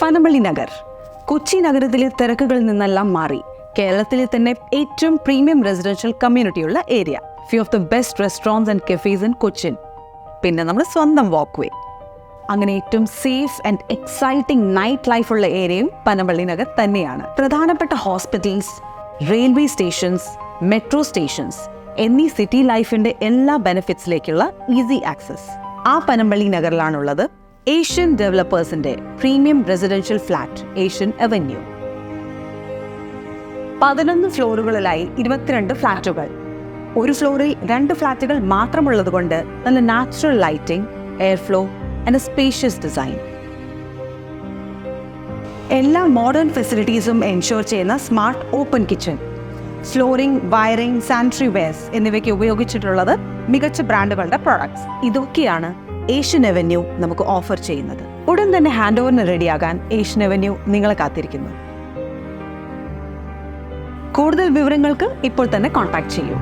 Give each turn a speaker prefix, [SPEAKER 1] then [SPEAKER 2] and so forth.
[SPEAKER 1] പനമ്പള്ളി നഗർ കൊച്ചി നഗരത്തിലെ തിരക്കുകളിൽ നിന്നെല്ലാം മാറി കേരളത്തിലെ തന്നെ ഏറ്റവും പ്രീമിയം റെസിഡൻഷ്യൽ കമ്മ്യൂണിറ്റിയുള്ള area. Few of the best restaurants and cafes in Cochin. പിന്നെ നമ്മുടെ സ്വന്തം വാക്ക് വേ. അങ്ങനെ ഏറ്റവും സേഫ് ആൻഡ് എക്സൈറ്റിംഗ് നൈറ്റ് ലൈഫുള്ള ഏരിയയും പനമ്പള്ളി നഗർ തന്നെയാണ്. പ്രധാനപ്പെട്ട hospitals, railway stations, metro stations എന്നീ സിറ്റി ലൈഫിന്റെ എല്ലാ ബെനിഫിറ്റ്സിലേക്കുള്ള ഈസി ആക്സസ് ആ പനമ്പള്ളി നഗറിലാണുള്ളത്. ഏഷ്യൻ ഡെവലപ്പേഴ്സിന്റെ premium residential flat Asian avenue. 11 ഫ്ലോറുകളിലായി 22 ഫ്ലാറ്റുകൾ. ഒരു ഫ്ലോറിൽ 2 ഫ്ലാറ്റുകൾ മാത്രമുള്ളതുകൊണ്ട് നല്ല natural lighting, air flow and A spacious design. എല്ലാ മോഡേൺ ഫെസിലിറ്റീസും എൻഷുർ ചെയ്യുന്ന smart open kitchen. Flooring, wiring, sanitary wears എന്നിവയ്ക്ക് ഉപയോഗിച്ചിട്ടുള്ളത് മികച്ച ബ്രാൻഡുകളുടെ പ്രോഡക്ട്സ്. ഇതൊക്കെയാണ് ഏഷ്യൻ അവന്യൂ നമുക്ക് ഓഫർ ചെയ്യുന്നത്. ഉടൻ തന്നെ ഹാൻഡ് ഓവറിന് റെഡിയാകാൻ ഏഷ്യൻ അവന്യൂ നിങ്ങളെ കാത്തിരിക്കുന്നു. കൂടുതൽ വിവരങ്ങൾക്ക് ഇപ്പോൾ തന്നെ കോൺടാക്ട് ചെയ്യൂ.